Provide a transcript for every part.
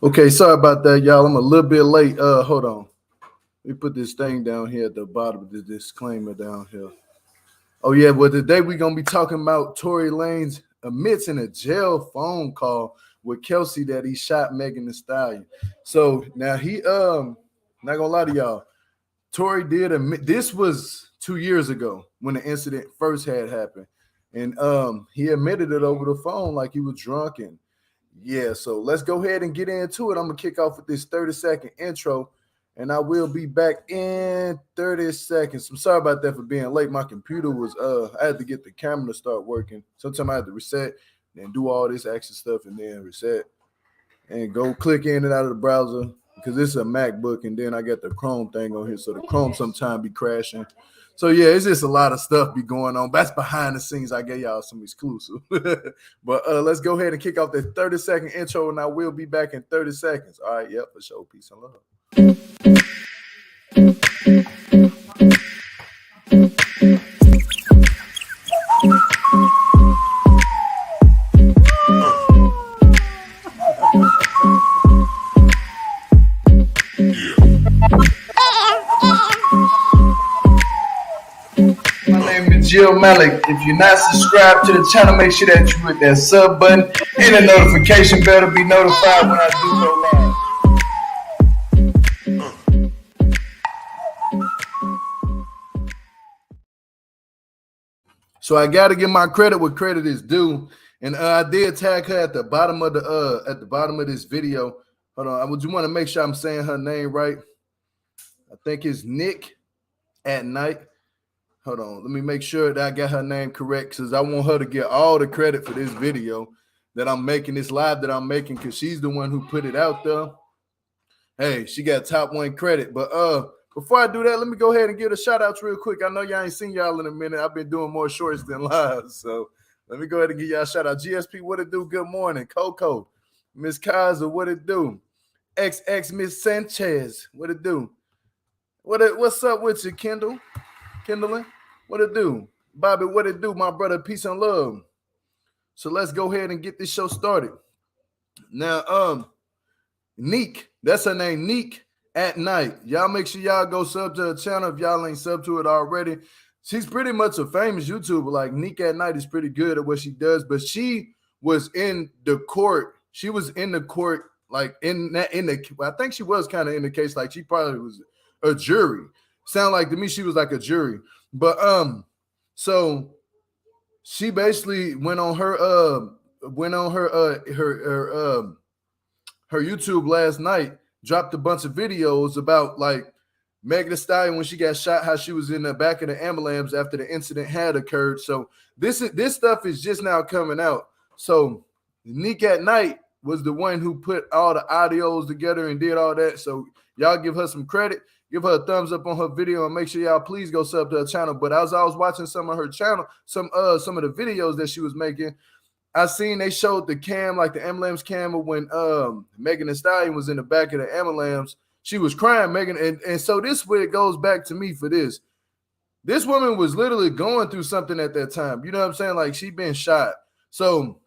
Okay, sorry about that, y'all. I'm a little bit late. Hold on. Let me put this thing down here at the bottom of the disclaimer down here. Oh yeah, well today we're gonna be talking about Tory Lanez admits in a jail phone call with Kelsey that he shot Megan Thee Stallion. So now not gonna lie to y'all, Tory did admit this was 2 years ago when the incident first had happened. And he admitted it over the phone like he was drunk. And yeah, so let's go ahead and get into it. I'm gonna kick off with this 30-second intro, and I will be back in 30 seconds. I'm sorry about that for being late. My computer was I had to get the camera to start working. Sometimes I had to reset and do all this extra stuff and then reset and go click in and out of the browser because this is a MacBook, and then I got the Chrome thing on here, so the Chrome sometimes be crashing. So yeah, it's just a lot of stuff be going on. That's behind the scenes. I gave y'all some exclusive. But let's go ahead and kick off the 30-second intro, and I will be back in 30 seconds. All right, yep, for sure. Peace and love. Jill Malik. If you're not subscribed to the channel, make sure that you hit that sub button and the notification bell to be notified when I do go live. So I got to give my credit where credit is due, and I did tag her at the bottom of this video. Hold on, I would want to make sure I'm saying her name right. I think it's Nick at Night. Hold on, let me make sure that I got her name correct because I want her to get all the credit for this video that I'm making, this live that I'm making, because she's the one who put it out there. Hey, she got top 1 credit. But before I do that, let me go ahead and give a shout outs real quick. I know y'all ain't seen y'all in a minute. I've been doing more shorts than lives. So let me go ahead and give y'all a shout out. GSP, what it do? Good morning. Coco, Miss Kaiser, what it do? XX Miss Sanchez, what it do? What's up with you, Kindling? What it do? Bobby, what it do, my brother? Peace and love. So let's go ahead and get this show started. Now, Neek, that's her name, Neek at Night. Y'all make sure y'all go sub to her channel if y'all ain't sub to it already. She's pretty much a famous YouTuber. Like, Neek at Night is pretty good at what she does, but she was in the court. She was in the court, like I think she was kind of in the case, like she probably was a jury. Sound like to me she was like a jury. But so she basically went on her YouTube last night, dropped a bunch of videos about like Megan Thee Stallion when she got shot, how she was in the back of the ambulance after the incident had occurred. So this stuff is just now coming out. So Nick at Night was the one who put all the audios together and did all that. So y'all give her some credit. Give her a thumbs up on her video and make sure y'all please go sub to her channel. But as I was watching some of her channel, some of the videos that she was making, I seen they showed the cam, like the ambulance cam, when Megan Thee Stallion was in the back of the ambulance. She was crying, Megan, and so this way it goes back to me for this. This woman was literally going through something at that time. You know what I'm saying? Like, she been shot. So,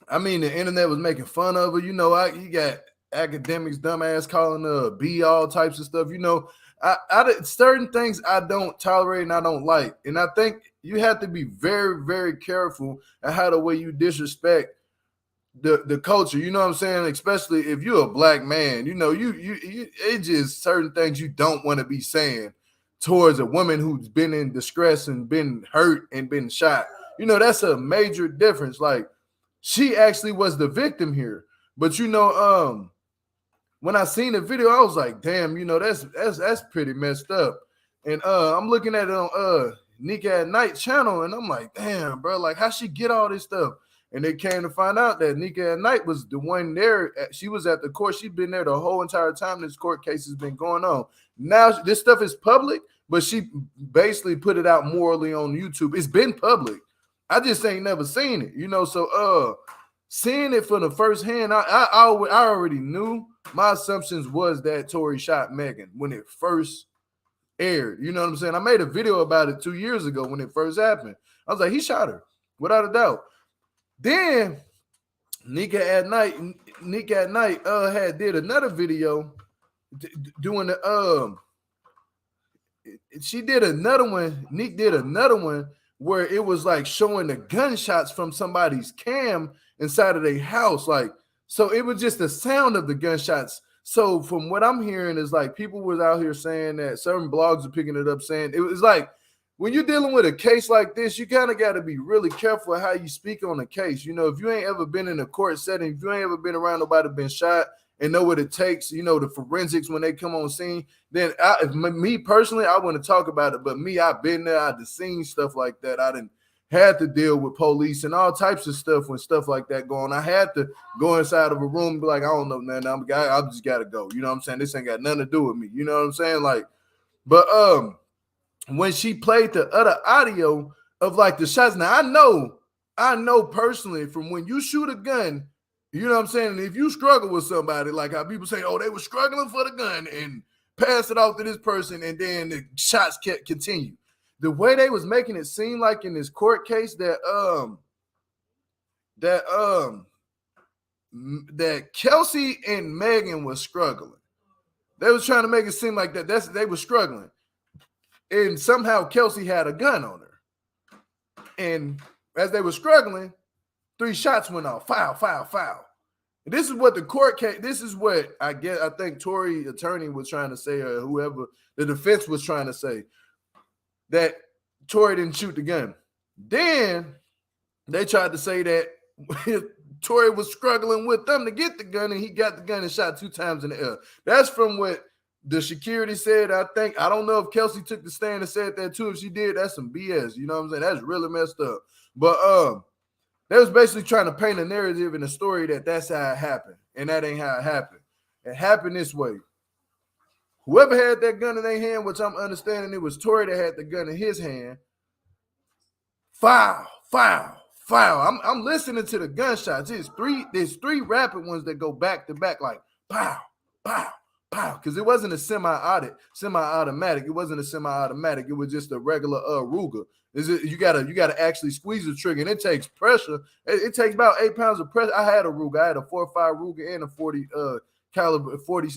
I mean, the internet was making fun of her. You know, you got academics, dumbass, calling her B, all types of stuff. You know, I certain things I don't tolerate and I don't like. And I think you have to be very, very careful at how the way you disrespect the culture. You know what I'm saying? Especially if you're a black man. You know, it's just certain things you don't want to be saying towards a woman who's been in distress and been hurt and been shot. You know, that's a major difference. Like, she actually was the victim here. But you know, when I seen the video, I was like, damn, you know, that's pretty messed up. And I'm looking at it on Nick at Night channel, and I'm like, damn, bro, like, how she get all this stuff? And they came to find out that Nick at Night was the one there. She was at the court. She'd been there the whole entire time this court case has been going on. Now this stuff is public, but she basically put it out morally on YouTube. It's been public. I just ain't never seen it, you know. So seeing it from the first hand, I already knew. My assumptions was that Tory shot Megan when it first aired. You know what I'm saying? I made a video about it 2 years ago when it first happened. I was like, he shot her, without a doubt. Then Nika at night had did another video doing the she did another one. Nick did another one where it was like showing the gunshots from somebody's cam inside of their house. Like, so it was just the sound of the gunshots. So from what I'm hearing is like people was out here saying that certain blogs are picking it up, saying it was like when you're dealing with a case like this, you kind of got to be really careful how you speak on a case. You know, if you ain't ever been in a court setting, if you ain't ever been around nobody been shot and know what it takes, you know, the forensics when they come on scene, then me personally, I want to talk about it. But me, I've been there, I've seen stuff like that. I didn't had to deal with police and all types of stuff when stuff like that going. I had to go inside of a room and be like, I don't know nothing. I just got to go. You know what I'm saying? This ain't got nothing to do with me. You know what I'm saying? Like, but when she played the other audio of like the shots, now I know personally from when you shoot a gun, you know what I'm saying? And if you struggle with somebody, like how people say, oh, they were struggling for the gun and pass it off to this person, and then the shots kept continue. The way they was making it seem like in this court case that Kelsey and Megan was struggling. They was trying to make it seem like that they were struggling. And somehow Kelsey had a gun on her. And as they were struggling, 3 shots went off. Foul. And this is what the court case, this is what I think Tory attorney was trying to say, or whoever the defense was trying to say, that Tory didn't shoot the gun. Then they tried to say that Tory was struggling with them to get the gun, and he got the gun and shot 2 times in the air. That's from what the security said. I don't know if Kelsey took the stand and said that too. If she did, that's some BS. You know what I'm saying? That's really messed up. But they was basically trying to paint a narrative and a story that's how it happened, and that ain't how it happened. It happened this way. Whoever had that gun in their hand, which I'm understanding it was Tory that had the gun in his hand, foul. I'm listening to the gunshots. There's 3 rapid ones that go back to back, like pow, because it wasn't a semi-automatic. It wasn't a semi-automatic. It was just a regular Ruger. You gotta actually squeeze the trigger, and it takes pressure. It takes about 8 pounds of pressure. I had a Ruger. I had a 4.5 Ruger and a 40 caliber 40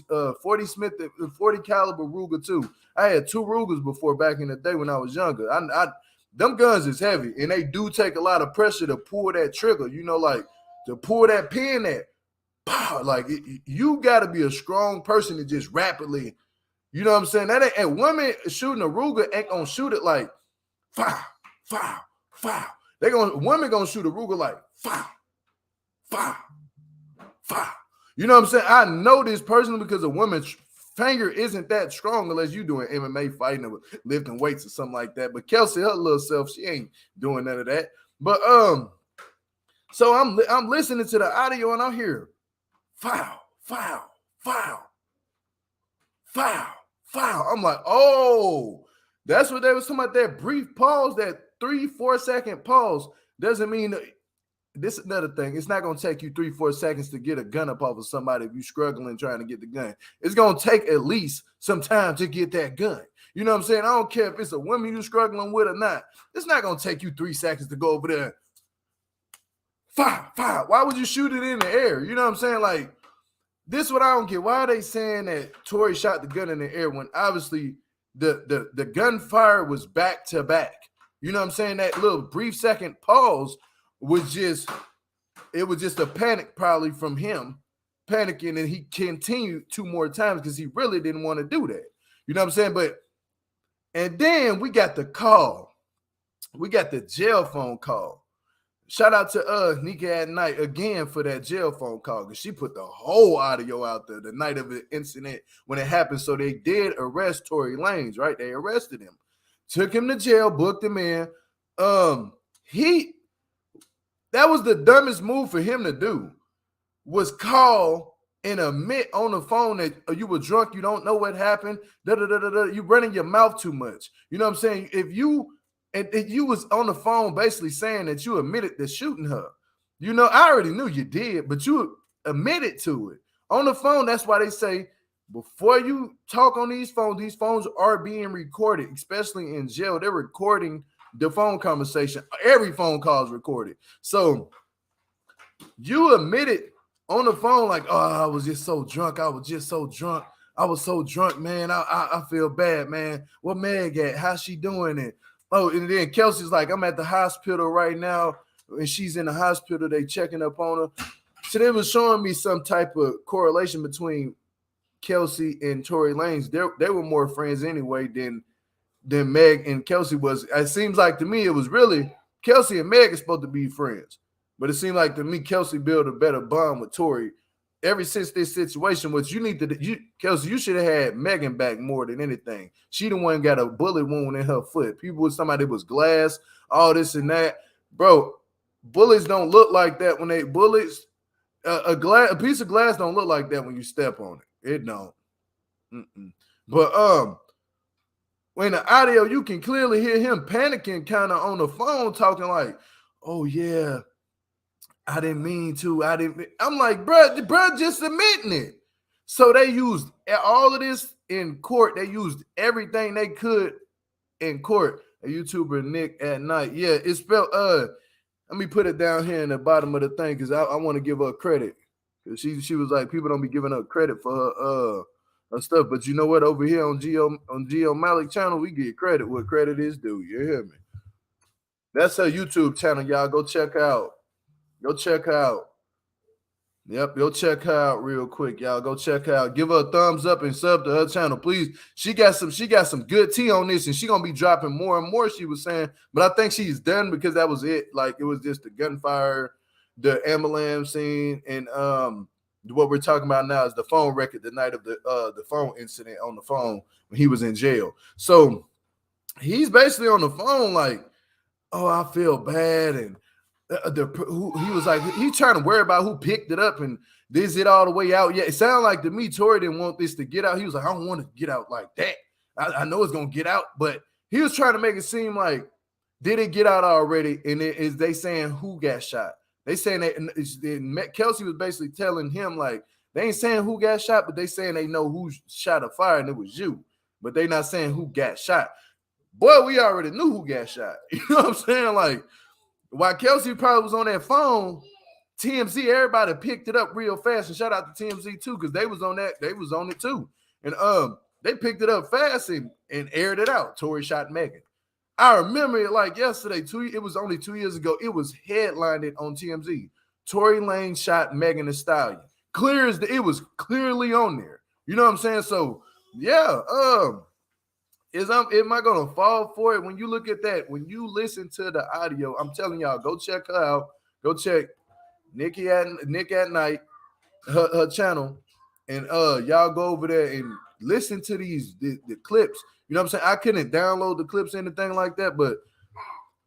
Smith 40 caliber Ruger too. I had 2 Rugers before back in the day when I was younger. Them guns is heavy, and they do take a lot of pressure to pull that trigger. You know, like to pull that pin that. Like you got to be a strong person to just rapidly, you know what I'm saying? That ain't, and women shooting a Ruger ain't gonna shoot it like foul. Women gonna shoot a Ruger like foul. You know what I'm saying? I know this personally because a woman's finger isn't that strong unless you doing MMA fighting or lifting weights or something like that. But Kelsey, her little self, she ain't doing none of that. But so I'm listening to the audio and I'm hearing foul. I'm like, oh, that's what they was talking about. That brief pause, that 3-4 second pause doesn't mean this is another thing. It's not going to take you 3-4 seconds to get a gun up off of somebody if you're struggling trying to get the gun. It's going to take at least some time to get that gun. You know what I'm saying? I don't care if it's a woman you're struggling with or not. It's not going to take you 3 seconds to go over there. Fire. Why would you shoot it in the air? You know what I'm saying? Like, this is what I don't get. Why are they saying that Tory shot the gun in the air when obviously the gunfire was back to back? You know what I'm saying? That little brief second pause was just a panic probably from him panicking, and he continued 2 more times because he really didn't want to do that. You know what I'm saying? And then we got the call. We got the jail phone call. Shout out to Nika at night again for that jail phone call because she put the whole audio out there the night of the incident when it happened. So they did arrest Tory Lanez, right? They arrested him, took him to jail, booked him in. That was the dumbest move for him to do, was call and admit on the phone that you were drunk, you don't know what happened, you running your mouth too much. You know what I'm saying? If you was on the phone basically saying that you admitted to shooting her, you know, I already knew you did, but you admitted to it. On the phone, that's why they say before you talk on these phones are being recorded, especially in jail. They're recording the phone conversation. Every phone call is recorded. So You admitted on the phone, like, oh, I was just so drunk. I was just so drunk. I was so drunk, man. I feel bad, man. What Meg at? How's she doing it? Oh, and then Kelsey's like, I'm at the hospital right now, and she's in the hospital. They checking up on her. So they was showing me some type of correlation between Kelsey and Tory Lanez. They were more friends anyway than Meg and Kelsey was. It seems like to me it was really Kelsey and Meg are supposed to be friends, but it seemed like to me Kelsey built a better bond with Tory ever since this situation. Which Kelsey, you should have had Megan back more than anything. She the one got a bullet wound in her foot. People with somebody was glass, all this and that, bro. Bullets don't look like that when they bullets. A piece of glass don't look like that when you step on it. It don't. But when the audio, you can clearly hear him panicking, kind of on the phone, talking like, "Oh yeah, I didn't mean to. I didn't." I'm like, bro, just admitting it. So they used all of this in court. They used everything they could in court. A YouTuber, Nick at Night. Yeah, it's spelled. Let me put it down here in the bottom of the thing because I want to give her credit. Because she was like, people don't be giving her credit for her stuff. But you know what? Over here on Geo Malik channel, we get credit what credit is due. You hear me? That's her YouTube channel, y'all. Go check out. Go check out. Yep, go check her out real quick, y'all. Go check her out. Give her a thumbs up and sub to her channel, please. She got some good tea on this, and she gonna be dropping more and more. She was saying, but I think she's done because that was it. Like it was just the gunfire, the Amalam scene, and what we're talking about now is the phone record the night of the phone incident on the phone when he was in jail. So he's basically on the phone like, oh, I feel bad, and he was like, he's trying to worry about who picked it up and is it all the way out. Yeah, it sounded like to me, Tory didn't want this to get out. He was like, I don't want it to get out like that. I know it's gonna get out, but he was trying to make it seem like, did it get out already? And is they saying who got shot? They saying that Kelsey was basically telling him like they ain't saying who got shot, but they saying they know who shot a fire and it was you, but they not saying who got shot. Boy, we already knew who got shot. You know what I'm saying? Like, while Kelsey probably was on that phone, TMZ, everybody picked it up real fast. And shout out to TMZ too, because they was on that, they was on it too. And they picked it up fast and aired it out. Tory shot Megan. I remember it like yesterday. It was only 2 years ago. It was headlined on TMZ. Tory Lanez shot Megan Thee Stallion. Clear as it was clearly on there. You know what I'm saying? So yeah, am I gonna fall for it? When you look at that, when you listen to the audio, I'm telling y'all, go check her out. Go check Nick at Night, her channel, and y'all go over there and listen to the clips. You know what I'm saying? I couldn't download the clips, anything like that, but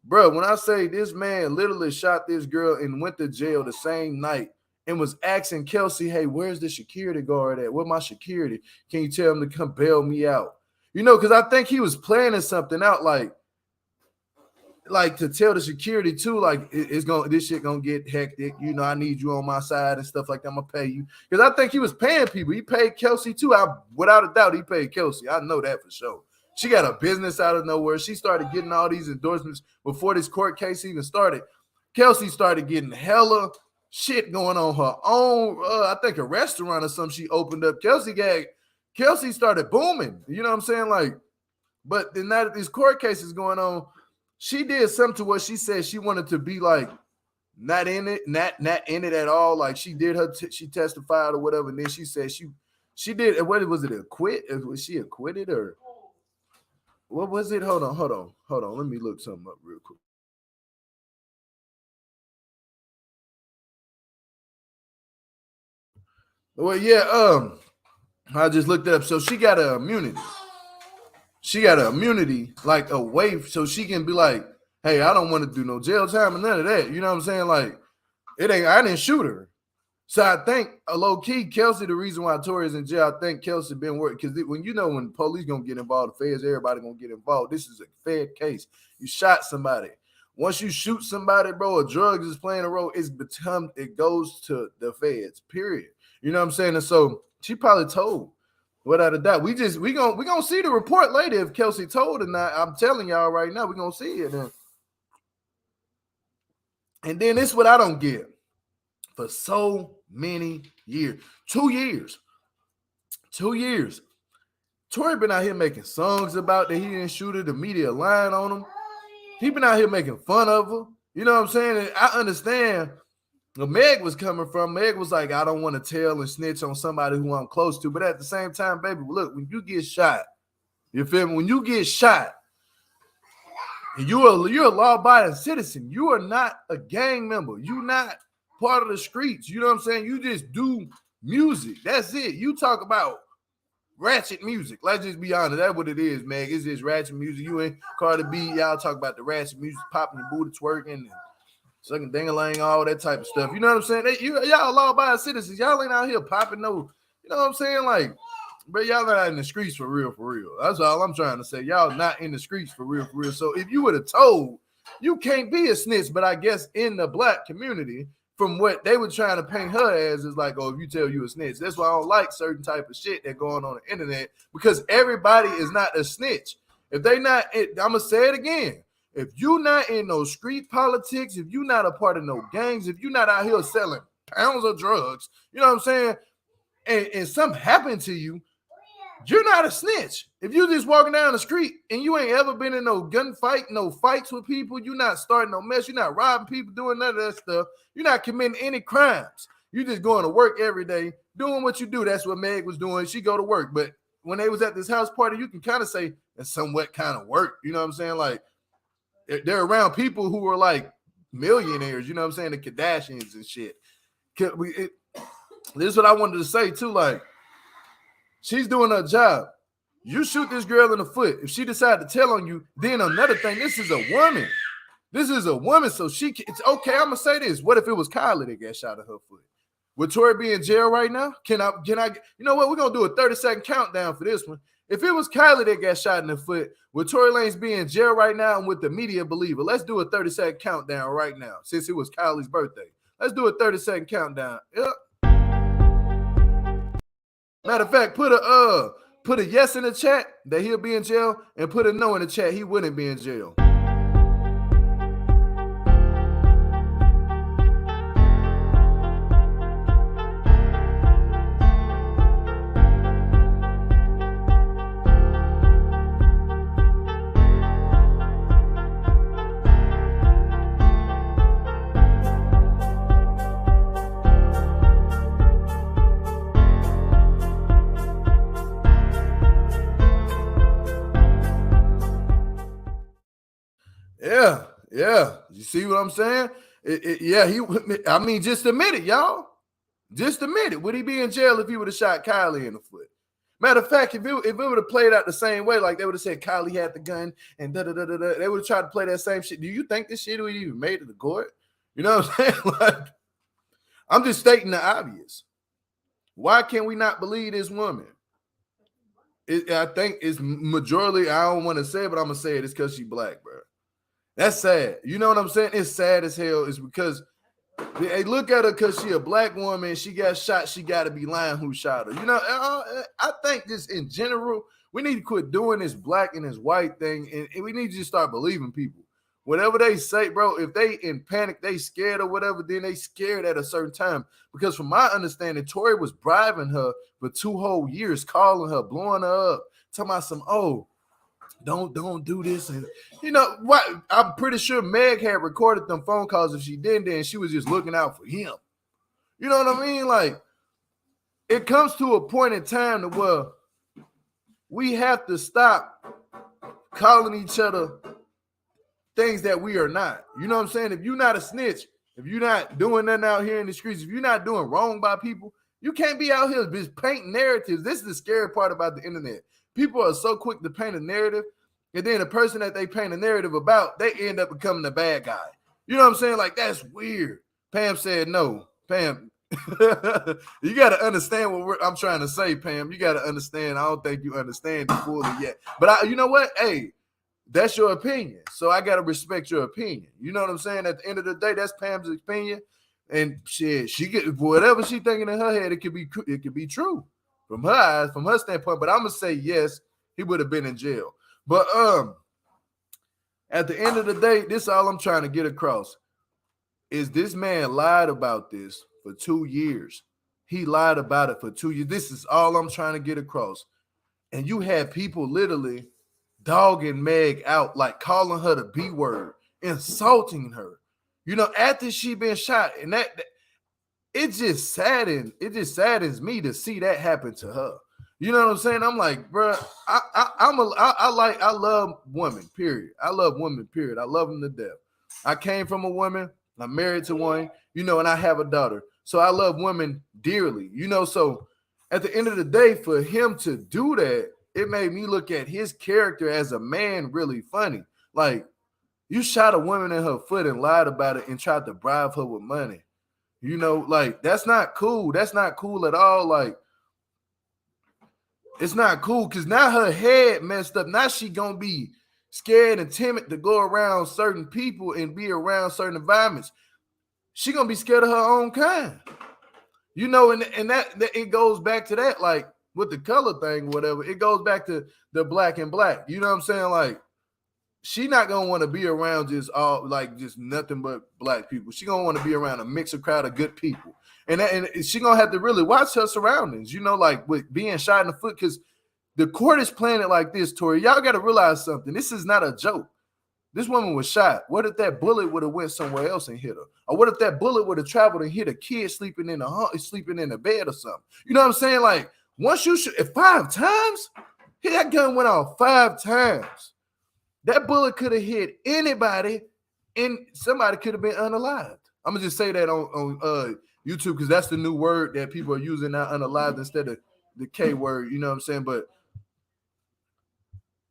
bro, when I say this man literally shot this girl and went to jail the same night and was asking Kelsey, hey, where's the security guard at? Where's my security? Can you tell him to come bail me out? You know, because I think he was planning something out, like to tell the security too, like this shit gonna get hectic. You know, I need you on my side and stuff like that. I'm gonna pay you because I think he was paying people. He paid Kelsey too. Without a doubt, he paid Kelsey. I know that for sure. She got a business out of nowhere. She started getting all these endorsements before this court case even started. Kelsey started getting hella shit going on her own. I think a restaurant or something she opened up. Kelsey started booming. You know what I'm saying? Like, but then now that these court cases going on, she did something to what she said she wanted to be like not in it at all. Like she did she testified or whatever, and then she said she did. What was it? Was she acquitted or what was it? Hold on. Let me look something up real quick. Well, yeah. I just looked it up. So she got an immunity. She got an immunity, like a waiver, so she can be like, hey, I don't want to do no jail time and none of that. You know what I'm saying? Like, I didn't shoot her. So I think low key, Kelsey, the reason why Tory is in jail, I think Kelsey been working because when police gonna get involved, the feds, everybody gonna get involved. This is a Fed case. You shot somebody. Once you shoot somebody, bro, or drugs is playing a role, it goes to the feds, period. You know what I'm saying? And so she probably told. Without a doubt, we gonna see the report later if Kelsey told or not. I'm telling y'all right now, we're gonna see it. And then this is what I don't get. for so many years. 2 years. 2 years. Tory been out here making songs about that he didn't shoot her, the media lying on him. He been out here making fun of her. You know what I'm saying? And I understand where Meg was coming from. Meg was like, I don't want to tell and snitch on somebody who I'm close to. But at the same time, baby, look, when you get shot, you feel me? When you get shot, and you're a law-abiding citizen, you are not a gang member. You're not part of the streets. You know what I'm saying? You just do music. That's it. You talk about ratchet music. Let's just be honest. That's what it is, man. It's just ratchet music. You and Cardi B, y'all talk about the ratchet music, popping your booty, twerking, and sucking ding-a-ling, all that type of stuff. You know what I'm saying? Y'all law-abiding citizens. Y'all ain't out here popping no, you know what I'm saying? Like, but y'all not in the streets for real, for real. That's all I'm trying to say. Y'all not in the streets for real, for real. So if you would have told, you can't be a snitch, but I guess in the black community, from what they were trying to paint her as, is like, oh, if you tell you a snitch. That's why I don't like certain type of shit that going on the internet, because everybody is not a snitch. If they not, I'm going to say it again. If you not in no street politics, if you not a part of no gangs, if you not out here selling pounds of drugs, you know what I'm saying, and something happened to you, you're not a snitch. If you just walking down the street and you ain't ever been in no gunfight, no fights with people, you're not starting no mess, you're not robbing people, doing none of that stuff, you're not committing any crimes. You just going to work every day, doing what you do. That's what Meg was doing. She go to work. But when they was at this house party, you can kind of say it's somewhat kind of work. You know what I'm saying? Like, they're around people who are like millionaires, you know what I'm saying? The Kardashians and shit. This is what I wanted to say too, like, she's doing her job. You shoot this girl in the foot. If she decided to tell on you, then another thing, this is a woman. This is a woman, so it's okay. I'm gonna say this. What if it was Kylie that got shot in her foot? Would Tory be in jail right now? Can I? You know what? We're gonna do a 30-second countdown for this one. If it was Kylie that got shot in the foot, would Tory Lanez be in jail right now and would the media believe it? Let's do a 30-second countdown right now, since it was Kylie's birthday. Let's do a 30-second countdown. Yep. Matter of fact, put a yes in the chat that he'll be in jail, and put a no in the chat he wouldn't be in jail. Yeah. You see what I'm saying? I mean, just admit it, y'all. Just admit it. Would he be in jail if he would have shot Kylie in the foot? Matter of fact, if it would have played out the same way, like they would have said Kylie had the gun and da-da-da-da-da, they would have tried to play that same shit. Do you think this shit would even made it to court? You know what I'm saying? Like, I'm just stating the obvious. Why can we not believe this woman? I think it's majority, I don't want to say it, but I'm going to say it. It's because she's black, bro. That's sad. You know what I'm saying? It's sad as hell. It's because they look at her because she a black woman. She got shot. She got to be lying who shot her. You know, I think just in general, we need to quit doing this black and this white thing. And we need to just start believing people. Whatever they say, bro, if they in panic, they scared or whatever, then they scared at a certain time. Because from my understanding, Tory was bribing her for 2 whole years, calling her, blowing her up, talking about some, oh, don't do this. And you know what? I'm pretty sure Meg had recorded them phone calls. If she didn't, then she was just looking out for him. You know what I mean? Like, it comes to a point in time to where we have to stop calling each other things that we are not. You know what I'm saying? If you're not a snitch, if you're not doing nothing out here in the streets, if you're not doing wrong by people, you can't be out here just painting narratives. This is the scary part about the internet. People are so quick to paint a narrative, and then the person that they paint a narrative about, they end up becoming the bad guy. You know what I'm saying? Like, that's weird. Pam said no. Pam, you got to understand what I'm trying to say, Pam. You got to understand. I don't think you understand it fully yet. But you know what? Hey, that's your opinion. So I got to respect your opinion. You know what I'm saying? At the end of the day, that's Pam's opinion. And she get whatever she thinking in her head, it could be true. From her eyes, from her standpoint, but I'm gonna say yes, he would have been in jail. But at the end of the day, this is all I'm trying to get across. Is this man lied about this for 2 years. He lied about it for 2 years. This is all I'm trying to get across. And you had people literally dogging Meg out, like calling her the B word, insulting her. You know, after she been shot, and that it just saddens me to see that happen to her. You know what I'm saying? I'm like, bro, I love women, period. I love women, period. I love them to death. I came from a woman. I'm married to one, you know, and I have a daughter. So I love women dearly, you know. So at the end of the day, for him to do that, it made me look at his character as a man really funny. Like, you shot a woman in her foot and lied about it and tried to bribe her with money. You know, like, that's not cool. That's not cool at all. Like, it's not cool because now her head messed up. Now she gonna be scared and timid to go around certain people and be around certain environments. She gonna be scared of her own kind. You know, and that it goes back to that, like with the color thing, whatever. It goes back to the black and black. You know what I'm saying? Like, she not gonna want to be around just nothing but black people. She gonna want to be around a mixed crowd of good people. And she gonna have to really watch her surroundings, you know, like with being shot in the foot, because the court is playing it like this, Tory. Y'all got to realize something. This is not a joke. This woman was shot. What if that bullet would have went somewhere else and hit her? Or what if that bullet would have traveled and hit a kid sleeping in a bed or something? You know what I'm saying? Like, once you shoot 5 times, that gun went off 5 times. That bullet could have hit anybody, and somebody could have been unalived. I'm gonna just say that on YouTube, because that's the new word that people are using now, unalived instead of the K word. You know what I'm saying? But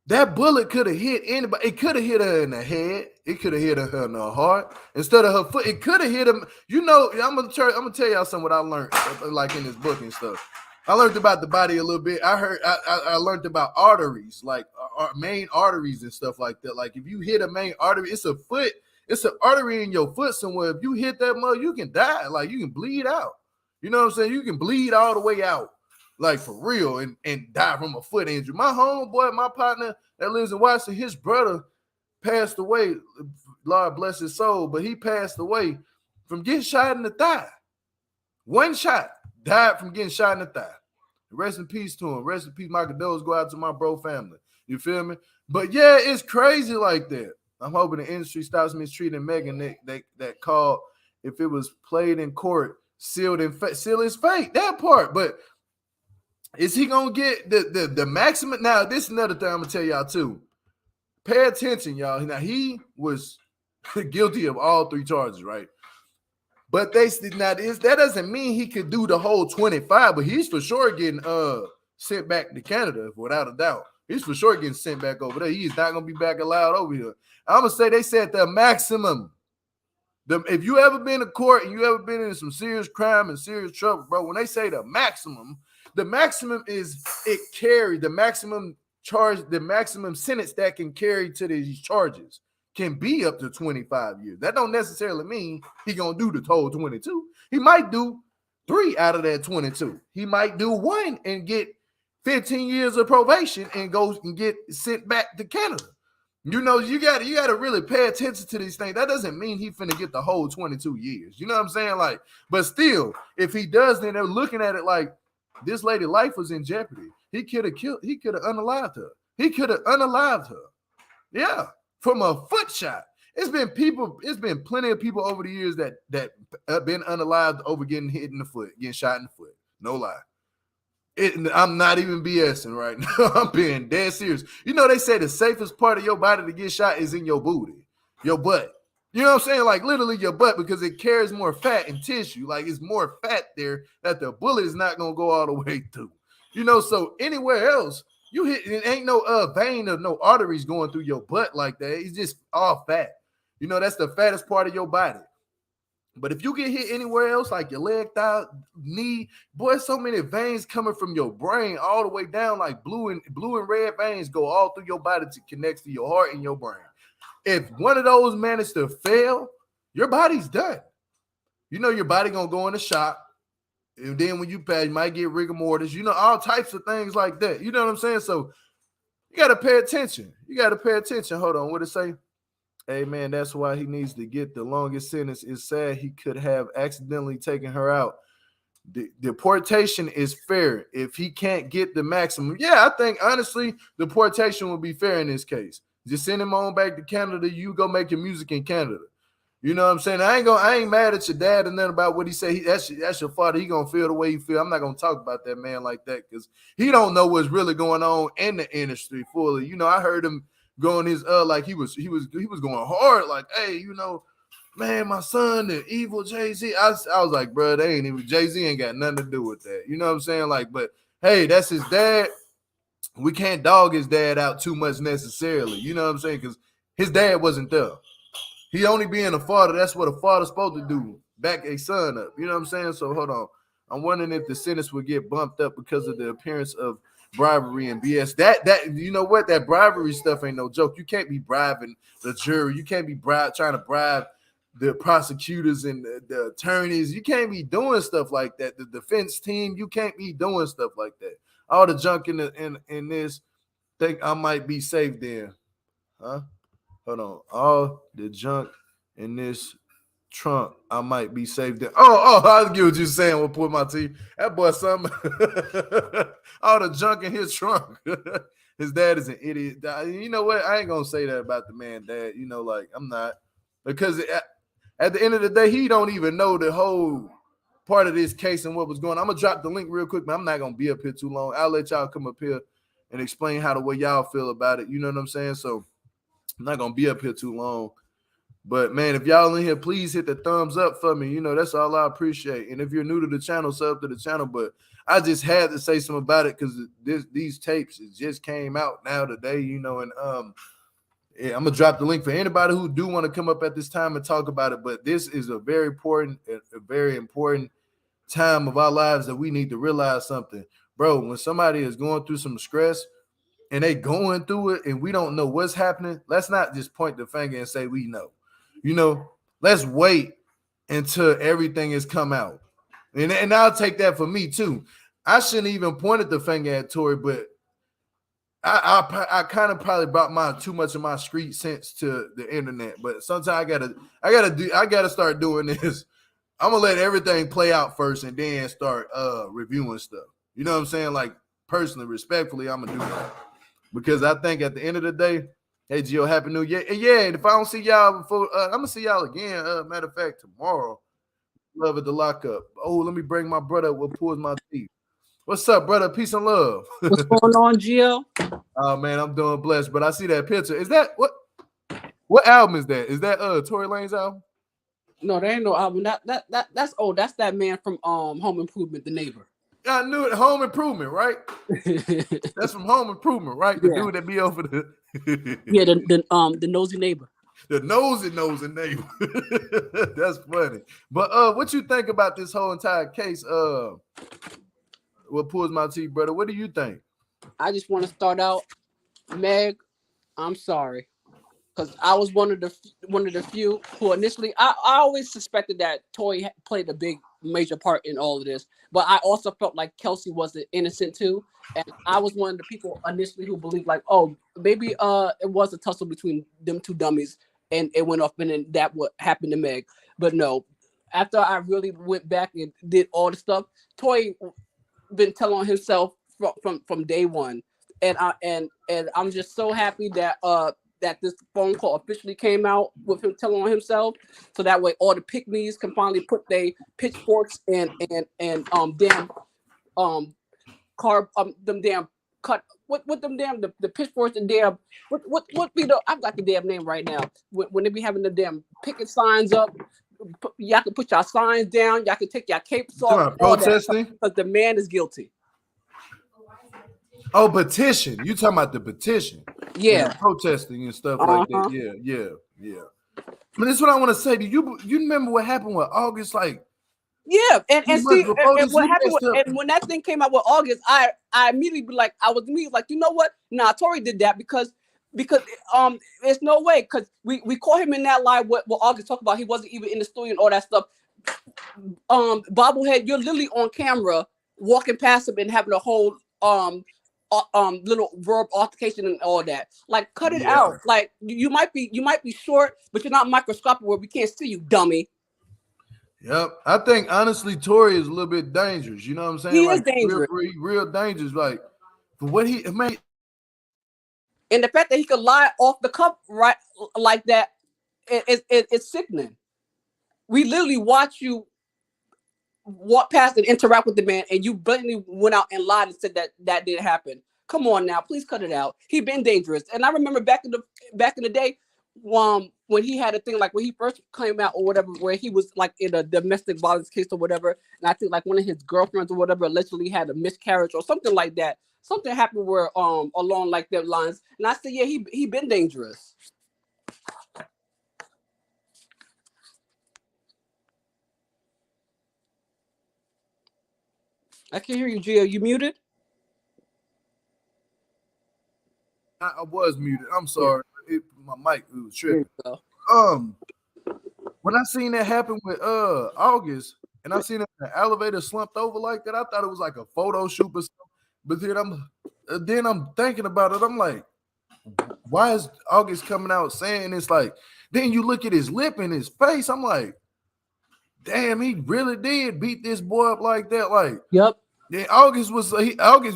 that bullet could have hit anybody. It could have hit her in the head. It could have hit her in the heart instead of her foot. It could have hit him. You know, I'm gonna tell y'all something what I learned, like in this book and stuff. I learned about the body a little bit. I learned about arteries, like main arteries and stuff like that. Like, if you hit a main artery, it's an artery in your foot somewhere. If you hit that mother, you can die. Like, you can bleed out. You know what I'm saying? You can bleed all the way out, like, for real, and die from a foot injury. My homeboy, my partner that lives in Washington, his brother passed away. Lord bless his soul, but he passed away from getting shot in the thigh. One shot. Died from getting shot in the thigh. Rest in peace to him. Rest in peace. My condolences go out to my bro family. You feel me? But yeah, it's crazy like that. I'm hoping the industry stops mistreating Megan. That call, if it was played in court, seal his fate. That part. But is he gonna get the maximum? Now, this is another thing I'm gonna tell y'all too. Pay attention, y'all. Now, he was guilty of all 3 charges, right? But that doesn't mean he could do the whole 25, but he's for sure getting sent back to Canada, without a doubt. He's for sure getting sent back over there. He's not gonna be back allowed over here. I'm gonna say they said the maximum. If you ever been to court and you ever been in some serious crime and serious trouble, bro, when they say the maximum is the maximum charge, the maximum sentence that can carry to these charges can be up to 25 years. That don't necessarily mean he gonna do the total 22. He might do 3 out of that 22. He might do 1 and get 15 years of probation and go and get sent back to Canada. You know, you got to really pay attention to these things. That doesn't mean he finna get the whole 22 years. You know what I'm saying? Like, but still, if he does, then they're looking at it like this lady's life was in jeopardy. He could have unalived her. He could have unalived her. Yeah. From a foot shot. It's been plenty of people over the years that have been unalived over getting hit in the foot, getting shot in the foot. No lie. I'm not even BSing right now. I'm being dead serious. You know, they say the safest part of your body to get shot is in your booty, your butt. You know what I'm saying? Like, literally your butt, because it carries more fat and tissue. Like, it's more fat there that the bullet is not going to go all the way through. You know, so anywhere else, you hit, it ain't no vein or no arteries going through your butt like that. It's just all fat. You know, that's the fattest part of your body. But if you get hit anywhere else, like your leg, thigh, knee, boy, so many veins coming from your brain all the way down, like blue and red veins go all through your body to connect to your heart and your brain. If one of those managed to fail, your body's done. You know, your body gonna go in the shock. And then when you pass, you might get rigor mortis, you know, all types of things like that. You know what I'm saying? So you got to pay attention. Hold on, what it say? Hey man, that's why he needs to get the longest sentence. It's sad he could have accidentally taken her out. Deportation is fair if he can't get the maximum. Yeah, I think honestly, deportation would be fair in this case. Just send him on back to Canada. You go make your music in Canada. You know what I'm saying? I ain't mad at your dad and nothing about what he said. That's your father. He gonna feel the way he feel. I'm not gonna talk about that man like that because he don't know what's really going on in the industry fully. You know, I heard him going his like he was going hard, like, hey, you know, man, my son, the evil Jay-Z. I was like, bro, they ain't even Jay-Z ain't got nothing to do with that. You know what I'm saying? Like, but hey, that's his dad. We can't dog his dad out too much necessarily. You know what I'm saying? Because his dad wasn't there. He only being a father. That's what a father's supposed to do. Back a son up. You know what I'm saying? So hold on. I'm wondering if the sentence would get bumped up because of the appearance of bribery and BS. That you know what? That bribery stuff ain't no joke. You can't be bribing the jury. You can't be trying to bribe the prosecutors and the attorneys. You can't be doing stuff like that. The defense team, you can't be doing stuff like that. All the junk in this, think I might be safe there. Huh? Hold on. All the junk in this trunk, I might be safe there. I get what you're saying. We'll put my teeth. That boy, something. All the junk in his trunk. His dad is an idiot. You know what? I ain't gonna say that about the man, dad. You know, like I'm not, because at the end of the day, he don't even know the whole part of this case and what was going on. I'm gonna drop the link real quick, but I'm not gonna be up here too long. I'll let y'all come up here and explain how the way y'all feel about it. You know what I'm saying? So I'm not gonna be up here too long. But man, if y'all in here, please hit the thumbs up for me. You know, that's all I appreciate. And if you're new to the channel, sub to the channel. But I just had to say something about it because these tapes it just came out now today, you know, and yeah, I'm gonna drop the link for anybody who do want to come up at this time and talk about it. But this is a very important time of our lives that we need to realize something. Bro, when somebody is going through some stress and they going through it and we don't know what's happening, let's not just point the finger and say we know. You know, let's wait until everything has come out. And I'll take that for me too. I shouldn't even pointed the finger at Tory, but I kind of probably brought too much of my street sense to the internet. But sometimes I gotta start doing this. I'm gonna let everything play out first and then start reviewing stuff. You know what I'm saying? Like personally, respectfully, I'm gonna do that. Because I think at the end of the day, hey Gio, happy new year. And yeah, if I don't see y'all before, I'm gonna see y'all again. Matter of fact, tomorrow. Love at the lockup. Oh, let me bring my brother what pulls my teeth. What's up, brother? Peace and love. What's going on, Gio? Oh man, I'm doing blessed. But I see that picture. Is that what album is that? Is that Tory Lanez album? No, there ain't no album. That's old. That's that man from Home Improvement, the neighbor. I knew it. Home Improvement, right? That's from Home Improvement, right? The dude that be over the yeah, the nosy neighbor. The nosy neighbor. That's funny. But what you think about this whole entire case? What pulls my teeth, brother? What do you think? I just want to start out, Meg. I'm sorry, because I was one of the few who initially I always suspected that Tory played a big major part in all of this, but I also felt like Kelsey wasn't innocent too, and I was one of the people initially who believed like, oh, maybe it was a tussle between them two dummies, and it went off, and then that what happened to Meg. But no, after I really went back and did all the stuff, Tory been telling himself from day one, and I'm just so happy that that this phone call officially came out with him telling on himself, so that way all the pygmies can finally put their pitchforks and damn them damn cut what them damn the pitchforks and damn what be the I've got the damn name right now when they be having the damn picket signs up. Y'all can put your signs down. Y'all can take your capes off. Protesting because the man is guilty. Oh, petition. You talking about the petition? Yeah, protesting and stuff like that. Yeah. But this is what I want to say. Do you remember what happened with August? Like, yeah, and see, and what happened and when that thing came out with August, I immediately be like, I was immediately like, you know what? Nah, Tory did that because there's no way because we caught him in that live what August talked about. He wasn't even in the studio and all that stuff. Bobblehead, you're literally on camera walking past him and having a whole little verb altercation and all that. Like, cut it Yeah. out. Like, you might be short, but you're not microscopic where we can't see you, dummy. Yep. I think honestly, Tory is a little bit dangerous. You know what I'm saying? He is Like dangerous. real dangerous. Like for what he made. And the fact that he could lie off the cuff right like that, it's sickening. We literally watch you walk past and interact with the man, and you blatantly went out and lied and said that didn't happen. Come on now, please cut it out. He been dangerous, and I remember back in the day, when he had a thing like when he first came out or whatever, where he was like in a domestic violence case or whatever, and I think like one of his girlfriends or whatever allegedly had a miscarriage or something like that. Something happened where along like that lines, and I said, yeah, he been dangerous. I can't hear you, Gio. You muted? I was muted. I'm sorry. My mic was tripping. When I seen that happen with August, and I seen the elevator slumped over like that, I thought it was like a photo shoot or something. But then I'm thinking about it. I'm like, why is August coming out saying it's like? Then you look at his lip and his face. I'm like, damn, he really did beat this boy up like that. Like, yep. Then August,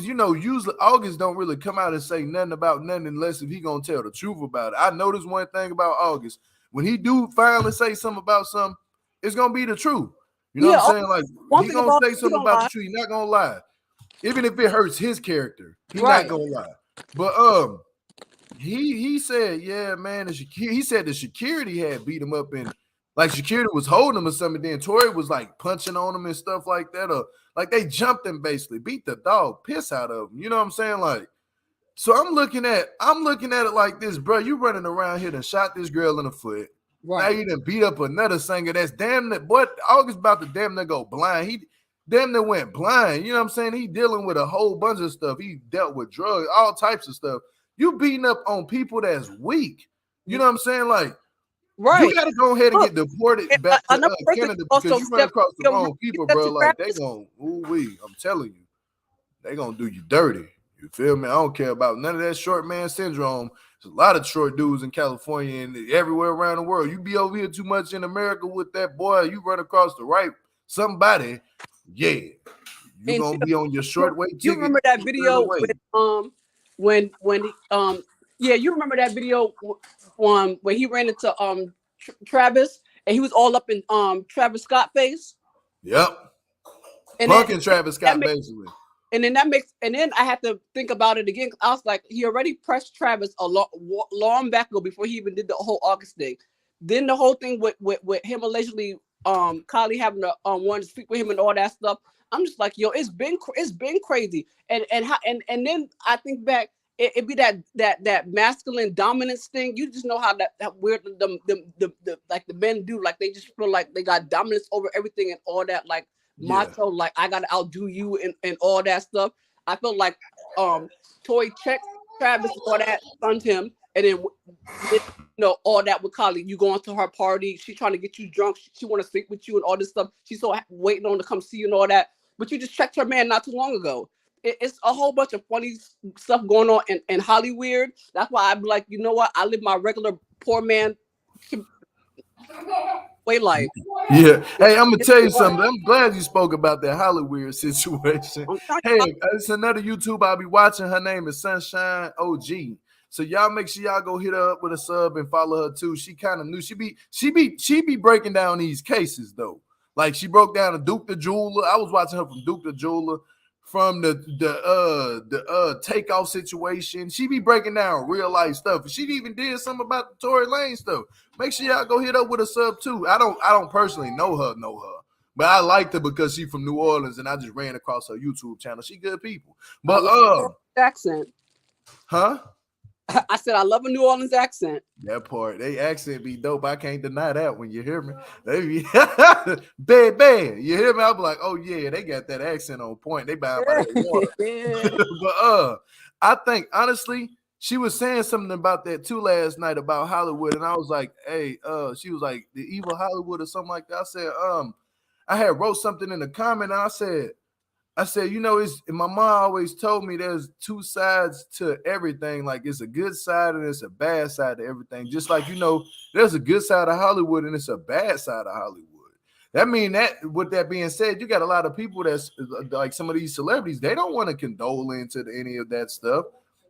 you know, usually August don't really come out and say nothing about nothing unless if he gonna tell the truth about it. I noticed one thing about August. When he do finally say something about something, it's gonna be the truth. You know what I'm saying? Like he gonna say something about the truth. He's not gonna lie. Even if it hurts his character, he's not gonna lie. But he said, yeah, man, he said the security had beat him up and like security was holding him or something. Then Tory was like punching on him and stuff like that. Or like they jumped him basically, beat the dog piss out of him. You know what I'm saying? Like, so I'm looking at it like this, bro. You running around here and shot this girl in the foot. Right. Now you done beat up another singer that's damn near, boy, August about to damn near go blind. He damn near went blind. You know what I'm saying? He dealing with a whole bunch of stuff. He dealt with drugs, all types of stuff. You beating up on people that's weak. You know what I'm saying? Like, right. You got to go ahead and get deported back to Canada because you run across the wrong people, bro. Like, they going, ooh-wee. I'm telling you, they going to do you dirty. You feel me? I don't care about none of that short man syndrome. There's a lot of short dudes in California and everywhere around the world. You be over here too much in America with that boy, you run across the right somebody, yeah. You're going to be on your short way ticket. You remember that video when yeah, you remember that video when he ran into Travis and he was all up in Travis Scott face. Yep. And punking Travis Scott basically. And then I had to think about it again. I was like, he already pressed Travis a long back ago before he even did the whole August thing. Then the whole thing with him allegedly Kylie having to want to speak with him and all that stuff. I'm just like, yo, it's been crazy. And then I think back, it be that masculine dominance thing. You just know how that weird the like the men do, like they just feel like they got dominance over everything and all that, like macho, like I gotta outdo you and all that stuff. I felt like Tory checked Travis and all that, stunned him, and then you know all that with Kylie. You going to her party, she's trying to get you drunk, she want to sleep with you and all this stuff. She's so waiting on to come see you and all that. But you just checked her man not too long ago. It's a whole bunch of funny stuff going on in Hollywood. That's why I'm like, you know what? I live my regular poor man way life. Yeah. Hey, I'm gonna tell you something. I'm glad you spoke about that Hollywood situation. Hey, it's another YouTube I'll be watching. Her name is Sunshine OG. So y'all make sure y'all go hit her up with a sub and follow her too. She kind of new. She be breaking down these cases though. Like she broke down a Duke the Jeweler. I was watching her from Duke the Jeweler, from the takeoff situation. She be breaking down real life stuff. She even did something about the Tory Lanez stuff. Make sure y'all go hit up with a sub too. I don't personally know her, but I liked her because she from New Orleans and I just ran across her YouTube channel. She good people. But accent. Huh? I said I love a New Orleans accent. That part, they accent be dope. I can't deny that when you hear me. They be bad. You hear me? I'll be like, oh yeah, they got that accent on point. They bound by that water. But I think honestly, she was saying something about that too last night about Hollywood, and I was like, hey, she was like the evil Hollywood or something like that. I said, I had wrote something in the comment, and I said, I said, you know, it's my mom always told me there's two sides to everything. Like it's a good side and it's a bad side to everything. Just like, you know, there's a good side of Hollywood and it's a bad side of Hollywood. That mean that with that being said, you got a lot of people that's like some of these celebrities, they don't want to condole into any of that stuff.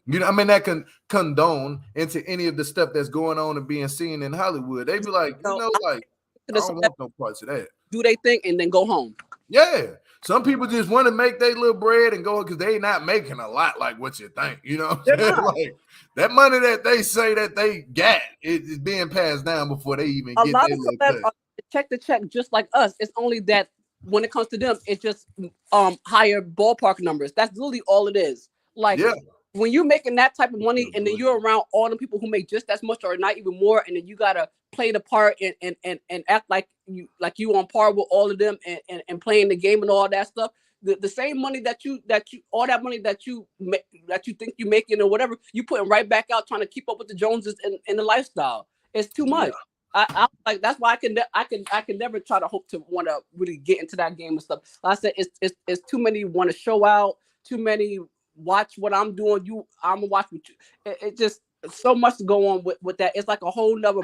You know, I mean, that can condone into any of the stuff that's going on and being seen in Hollywood. They be like, you know, like, I don't want no parts of that. Do they think and then go home? Yeah. Some people just want to make their little bread and go because they not making a lot like what you think. You know what I'm saying? Like that money that they say that they got is being passed down before they even get their little cut. Check the check just like us. It's only that when it comes to them, it's just higher ballpark numbers. That's literally all it is. Like when you're making that type of money and then you're around all the people who make just as much or not even more, and then you gotta play the part and act like you on par with all of them and playing the game and all that stuff. The same money that you all that money that you think you're making or whatever, you putting right back out trying to keep up with the Joneses and the lifestyle. It's too much. I like that's why I can never try to hope to want to really get into that game and stuff. Like I said, it's too many want to show out, too many watch what I'm doing. I'm gonna watch what you. It just so much to go on with that. It's like a whole nother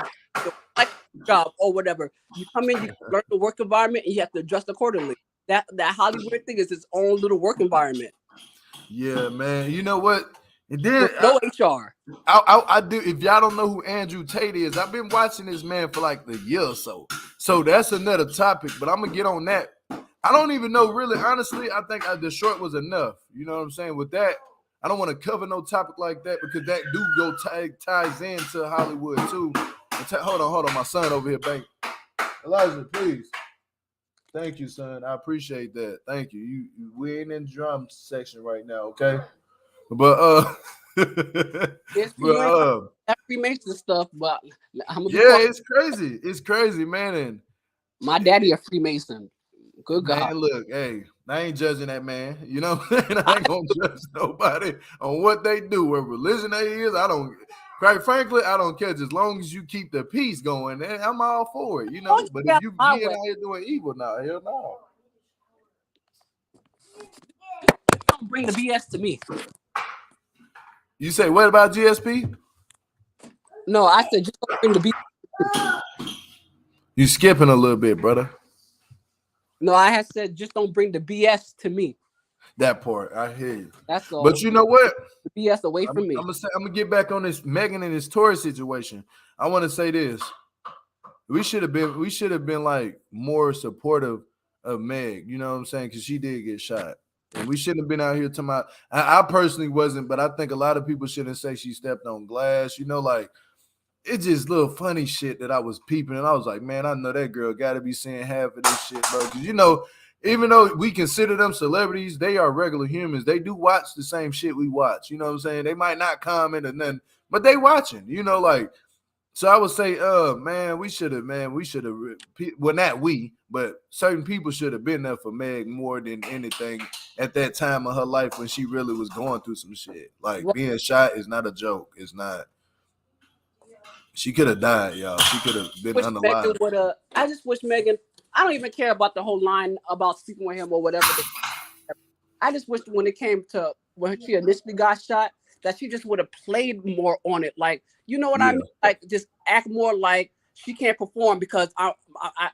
like job or whatever. You come in, you learn the work environment, and you have to adjust accordingly. That Hollywood thing is its own little work environment. Yeah, man. You know what? And then no HR. I do. If y'all don't know who Andrew Tate is, I've been watching this man for like a year or so. So that's another topic, but I'm gonna get on that. I don't even know, really, honestly. I think the short was enough. You know what I'm saying? With that, I don't want to cover no topic like that because that ties into Hollywood too. Hold on, my son over here, bank. Elijah, please. Thank you, son. I appreciate that. Thank you. We're in the drum section right now, okay? But that Freemason stuff, but it's crazy. It's crazy, man. And my daddy a Freemason. Good God. Man, look, hey, I ain't judging that man. You know what I'm saying? I ain't gonna judge nobody on what they do, what religion they is. Quite frankly, I don't care. As long as you keep the peace going, I'm all for it, you know. But if you being out here doing evil now, hell no. Don't bring the BS to me. You say what about GSP? No, I said just don't bring the BS. You skipping a little bit, brother. No, I had said just don't bring the BS to me. That part, I hear you. That's all. But you know what? The BS away from me. I'm gonna get back on this Megan and this Tory situation. I want to say this: we should have been like more supportive of Meg. You know what I'm saying? Because she did get shot, and we shouldn't have been out here talking about. I personally wasn't, but I think a lot of people shouldn't say she stepped on glass. You know, like. It's just little funny shit that I was peeping, and I was like, man, I know that girl got to be seeing half of this shit, bro. Because, you know, even though we consider them celebrities, they are regular humans. They do watch the same shit we watch. You know what I'm saying? They might not comment or nothing, but they watching, you know, like. So I would say, man, we should have, well, not we, but certain people should have been there for Meg more than anything at that time of her life when she really was going through some shit. Like, being shot is not a joke. It's not. She could have died, y'all. She could have been unalive. I just wish Megan. I don't even care about the whole line about sleeping with him or whatever. I just wish when it came to when she initially got shot, that she just would have played more on it. Like, you know what I mean? Like, just act more like she can't perform because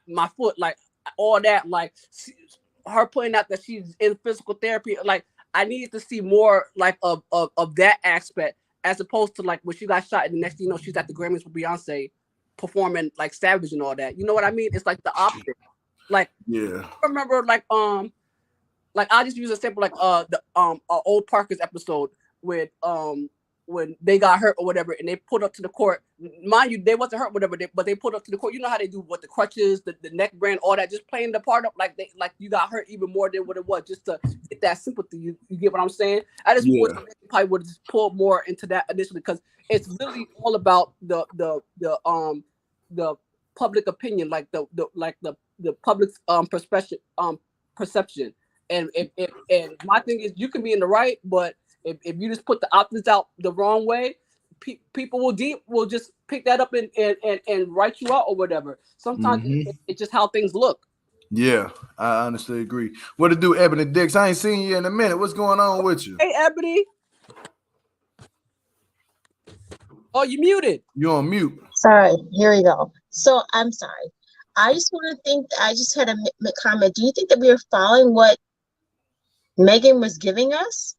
my foot, like all that. Like, her pointing out that she's in physical therapy. Like, I needed to see more like of that aspect. As opposed to like when she got shot and the next thing you know, she's at the Grammys with Beyonce performing like Savage and all that. You know what I mean? It's like the opposite. Like, I remember like I'll just use a simple like the old Parker's episode with when they got hurt or whatever and they pulled up to the court. Mind you, they wasn't hurt whatever, but they pulled up to the court. You know how they do with the crutches, the neck brand, all that, just playing the part up like you got hurt even more than what it was, just to get that sympathy. You get what I'm saying? I just wish probably would have just pulled more into that initially because it's really all about the public opinion, like the public's perception. And my thing is, you can be in the right, but if you just put the optics out the wrong way, people will just pick that up and write you out or whatever. Sometimes it's just how things look. Yeah, I honestly agree. What to do, Ebony Dix? I ain't seen you in a minute. What's going on with you? Hey, Ebony. Oh, you muted. You on mute. Sorry, here we go. So I'm sorry. I just want to think, I just had a comment. Do you think that we are following what Megan was giving us?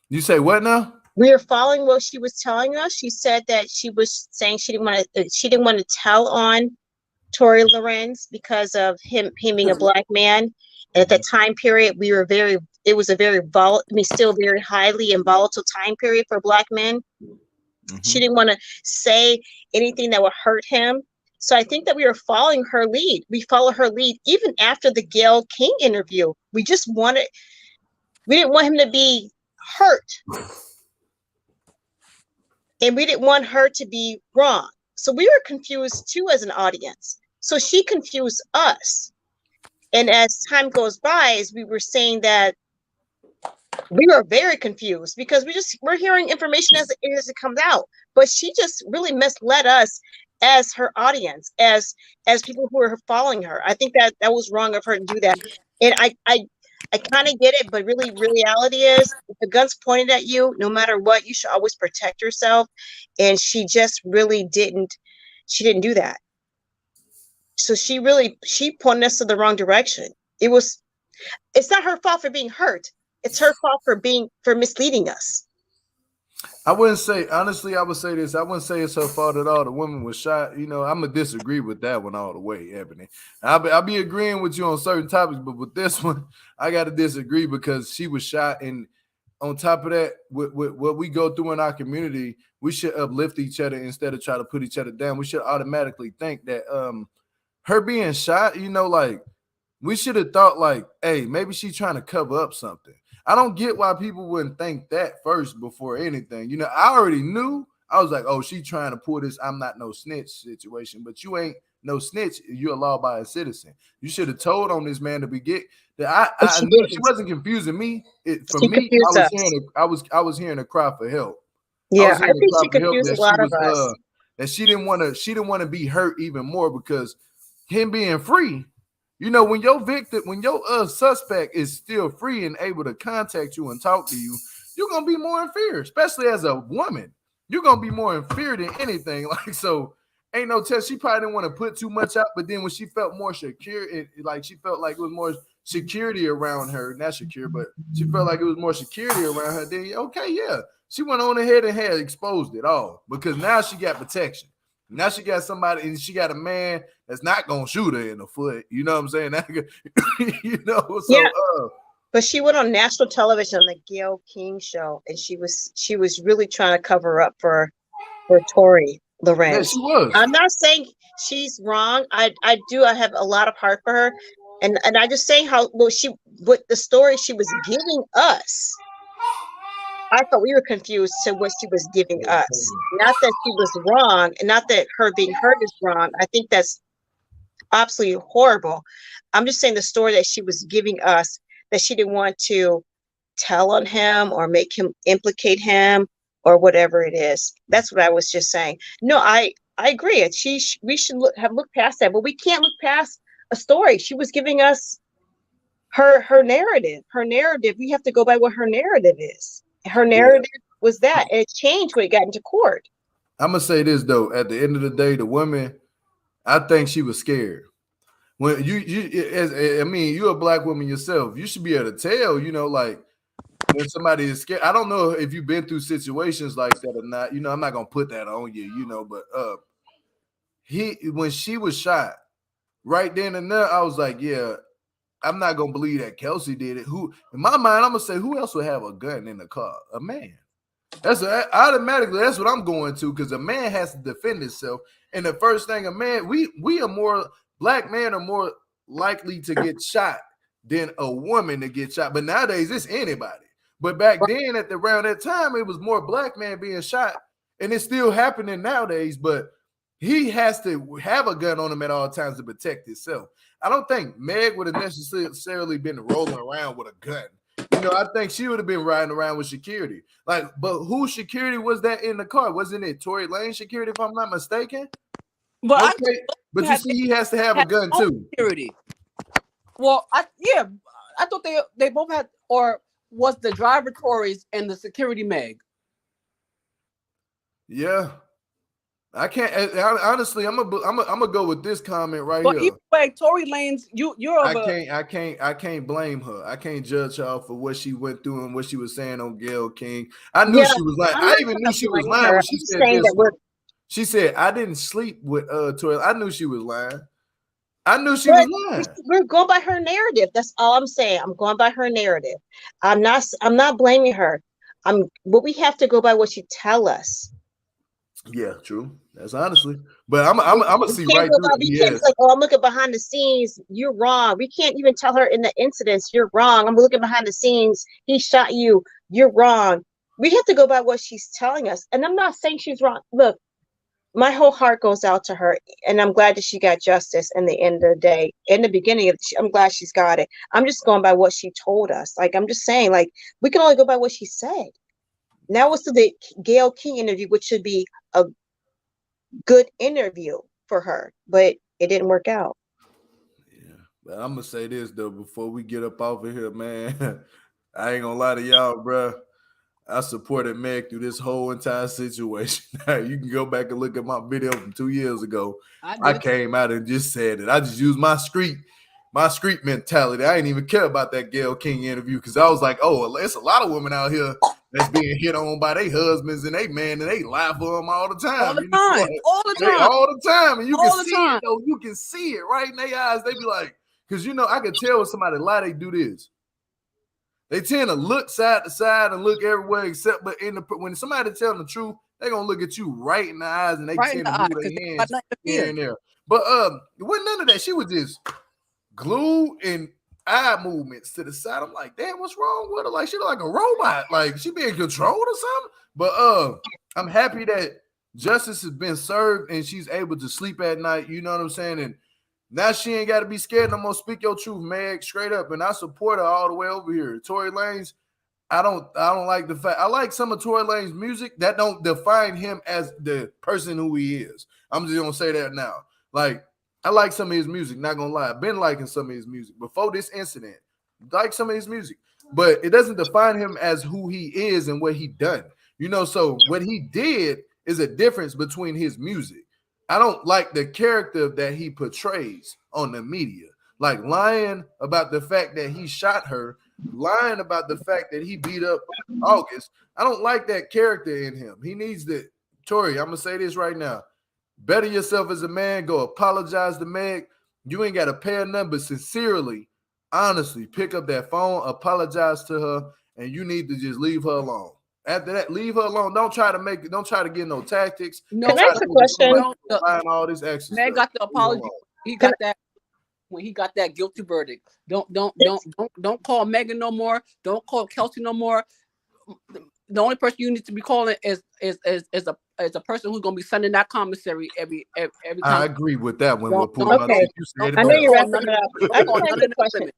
You say what now? We are following what she was telling us. She said that she was saying she didn't want to tell on Tory Lanez because of him being a black man. And at that time period, it was a very still very highly and volatile time period for black men. Mm-hmm. She didn't want to say anything that would hurt him. So I think that we were following her lead. We follow her lead even after the Gayle King interview. We didn't want him to be hurt. And we didn't want her to be wrong. So we were confused too as an audience. So she confused us. And as time goes by, as we were saying that we were very confused because we're hearing information as it comes out. But she just really misled us as her audience, as people who are following her. I think that was wrong of her to do that. And I kind of get it, but really reality is if the gun's pointed at you, no matter what, you should always protect yourself. And she just really didn't do that. So she pointed us to the wrong direction. It's not her fault for being hurt. It's her fault for misleading us. I wouldn't say, honestly, I would say this. I wouldn't say it's her fault at all. The woman was shot. You know, I'm going to disagree with that one all the way, Ebony. I'll be agreeing with you on certain topics, but with this one, I got to disagree because she was shot. And on top of that, with what we go through in our community, we should uplift each other instead of try to put each other down. We should automatically think that her being shot, you know, like, we should have thought like, hey, maybe she's trying to cover up something. I don't get why people wouldn't think that first before anything. You know, I already knew. I was like, oh, she trying to pull this I'm not no snitch situation. But you ain't no snitch. You're a law-abiding citizen. You should have told on this man to begin. That I knew she wasn't confusing me. For me, I was hearing a cry for help. Yeah, I think she confused a lot of us. That she didn't want to be hurt even more because him being free. You know, when your suspect is still free and able to contact you and talk to you, you're going to be more in fear, especially as a woman. You're going to be more in fear than anything. Like, so ain't no test. She probably didn't want to put too much out, but then when she felt more secure, she felt like it was more security around her, not secure, but she felt like it was more security around her. Then, okay, yeah. She went on ahead and had exposed it all because now she got protection. Now she got somebody, and she got a man that's not gonna shoot her in the foot. You know what I'm saying? You know, so yeah. But she went on national television on the Gayle King show, and she was really trying to cover up for Tory Lanez. Yeah, she was. I'm not saying she's wrong. I have a lot of heart for her, and I just saying what the story she was giving us. I thought we were confused to what she was giving us. Not that she was wrong, and not that her being hurt is wrong. I think that's absolutely horrible. I'm just saying the story that she was giving us, that she didn't want to tell on him or make him implicate him or whatever it is. That's what I was just saying. No, I agree. We should have looked past that, but we can't look past a story. She was giving us her narrative. Her narrative. We have to go by what her narrative is. Her narrative was that, and it changed when it got into court. I'm gonna say this though: at the end of the day, the woman, I think she was scared. When you're a black woman yourself. You should be able to tell. You know, like when somebody is scared. I don't know if you've been through situations like that or not. You know, I'm not gonna put that on you. You know, but when she was shot, right then and there, I was like, yeah. I'm not gonna believe that Kelsey did it. Who, in my mind, I'm gonna say, who else would have a gun in the car? A man. Automatically. That's what I'm going to, because a man has to defend himself. And the first thing, black men are more likely to get shot than a woman to get shot. But nowadays, it's anybody. But back then, around that time, it was more black men being shot, and it's still happening nowadays. But he has to have a gun on him at all times to protect himself. I don't think Meg would have necessarily been rolling around with a gun. You know, I think she would have been riding around with security. Like, but whose security was that in the car? Wasn't it Tory Lanez security, if I'm not mistaken? But okay, but you see, he has to have a gun too. Security. Well, I thought they both had, or was the driver Tory's and the security Meg? Yeah. I can't honestly. I'm gonna go with this comment right But here. either way, Tory Lanez, you're of I can't blame her. I can't judge her for what she went through and what she was saying on Gayle King. I knew Yeah, she was lying. I'm I not even gonna knew she was blame lying her. when she I'm said saying this. that we're She said, I didn't sleep with Tory. I knew she was lying. I knew she but was lying. we're going by her narrative. That's all I'm saying. I'm going by her narrative. I'm not blaming her. But we have to go by what she tell us. Yeah, true. That's honestly. But I'm gonna see right through it. We can't Yes. be like, oh, I'm looking behind the scenes. You're wrong. We can't even tell her in the incidents, you're wrong. I'm looking behind the scenes. He shot you. You're wrong. We have to go by what she's telling us. And I'm not saying she's wrong. Look, my whole heart goes out to her, and I'm glad that she got justice in the end of the day. In the beginning I'm glad she's got it. I'm just going by what she told us. Like, I'm just saying, like, we can only go by what she said. Now it's the Gayle King interview, which should be a good interview for her, but it didn't work out. Yeah. But I'm gonna say this though before we get up off of here, man. I ain't gonna lie to y'all, bro. I supported Meg through this whole entire situation. You can go back and look at my video from 2 years ago. I came out and just said it. I just used my street mentality. I didn't even care about that Gayle King interview because I was like, oh, it's a lot of women out here that's being hit on by their husbands and they man, and they lie for them all the time. All the time. All the time. And you can see it, though. You can see it right in their eyes. They be like, because I can tell when somebody lie, they do this. They tend to look side to side and look everywhere except, but when somebody telling the truth, they're gonna look at you right in the eyes and they tend to move their hands here and there. But it wasn't none of that. She was just glued and eye movements to the side. I'm like, damn, what's wrong with her? Like, she look like a robot. Like, she being controlled or something. But I'm happy that justice has been served and she's able to sleep at night. You know what I'm saying? And now she ain't got to be scared no more. Speak your truth, Meg, straight up. And I support her all the way over here. Tory Lanez, I don't like the fact. I like some of Tory Lanez music. That don't define him as the person who he is. I'm just gonna say that now. Like, I like some of his music, not gonna lie. I've been liking some of his music before this incident. Like some of his music. But it doesn't define him as who he is and what he done. So what he did is a difference between his music. I don't like the character that he portrays on the media, like lying about the fact that he shot her, lying about the fact that he beat up August. I don't like that character in him. He needs to, Tory, I'm going to say this right now. Better yourself as a man. Go apologize to Meg. You ain't got to pay her number. Sincerely, honestly, pick up that phone, apologize to her, and you need to just leave her alone. After that, leave her alone. Don't try to get no tactics. No, can I ask a question? All this extra Meg got the apology. He got that when he got that guilty verdict. Don't call Megan no more. Don't call Kelsey no more. The only person you need to be calling is a person who's gonna be sending that commissary every time. I agree with that one. Okay. I know you're wrapping it up. I have a question.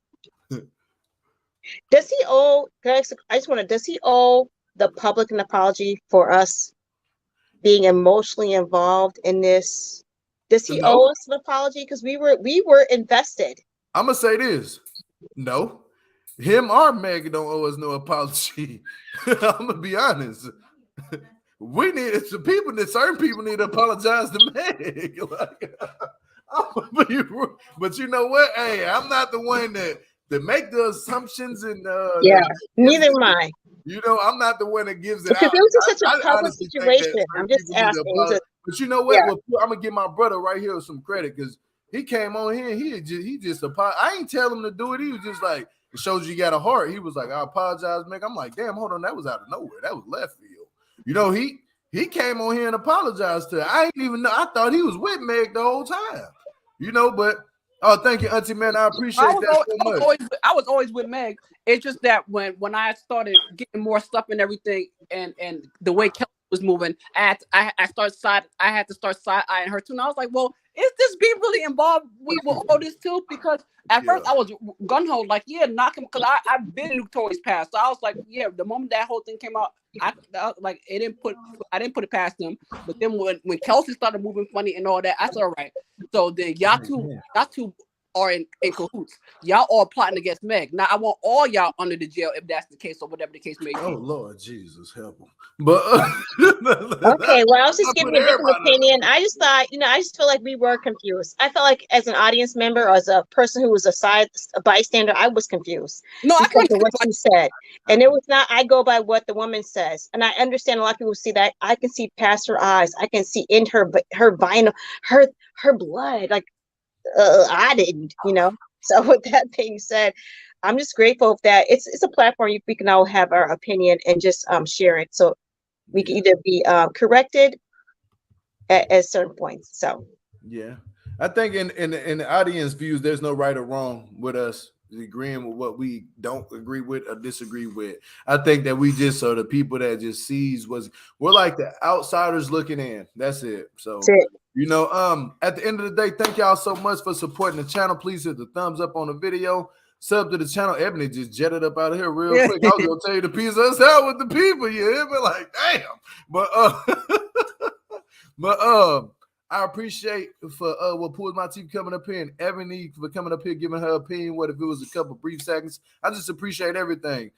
Does he owe? Does he owe the public an apology for us being emotionally involved in this? Does he owe us an apology? Because we were invested. I'm gonna say this. No. Him or Meg don't owe us no apology. I'm gonna be honest. We need some people certain people need to apologize to Meg. But you know what? Hey, I'm not the one that make the assumptions and neither am I. I'm not the one that gives it because out. It was such a public situation. I'm just asking. But you know what? Yeah. Well, I'm gonna give my brother right here some credit because he came on here and he just apologized. I ain't tell him to do it. He was just like, it shows you got a heart. He was like, I apologize, Meg. I'm like, damn, hold on, that was out of nowhere. That was left field. He came on here and apologized to her. I ain't even know. I thought he was with Meg the whole time. But thank you, Auntie Man. I appreciate that so much. I was always with Meg. It's just that when I started getting more stuff and everything, and the way Kelsey was moving, I had to start side eyeing her too. And I was like, well, is this being really involved with all this too? Because at first I was gun-ho, like, knock him, because I've been in Tory's past. So I was like, the moment that whole thing came out, I didn't put it past him. But then when Kelsey started moving funny and all that, I said, all right. So then y'all two are in cahoots. Y'all all plotting against Meg. Now I want all y'all under the jail if that's the case or whatever the case may be. Oh Lord Jesus, help them. But okay, well, I was just I giving put a different everybody opinion. I just thought, I just feel like we were confused. I felt like as an audience member or as a person who was a bystander, I was confused No, I because can of what she said. And it was not, I go by what the woman says. And I understand a lot of people see that. I can see past her eyes. I can see in her vinyl, her blood. Like, I didn't, So with that being said, I'm just grateful that it's a platform we can all have our opinion and just share it. So we can either be corrected at certain points. So yeah, I think in the audience views, there's no right or wrong with us agreeing with what we don't agree with or disagree with. I think that we just are the people that just sees we're like the outsiders looking in. That's it. So that's it. at the end of the day, thank y'all so much for supporting the channel. Please hit the thumbs up on the video. Sub to the channel. Ebony just jetted up out of here real quick. I was gonna tell you to piece us out with the people. You hear me? Like, damn. But I appreciate for what Pulls My Teeth coming up here and Ebony for coming up here giving her opinion. What if it was a couple brief seconds? I just appreciate everything.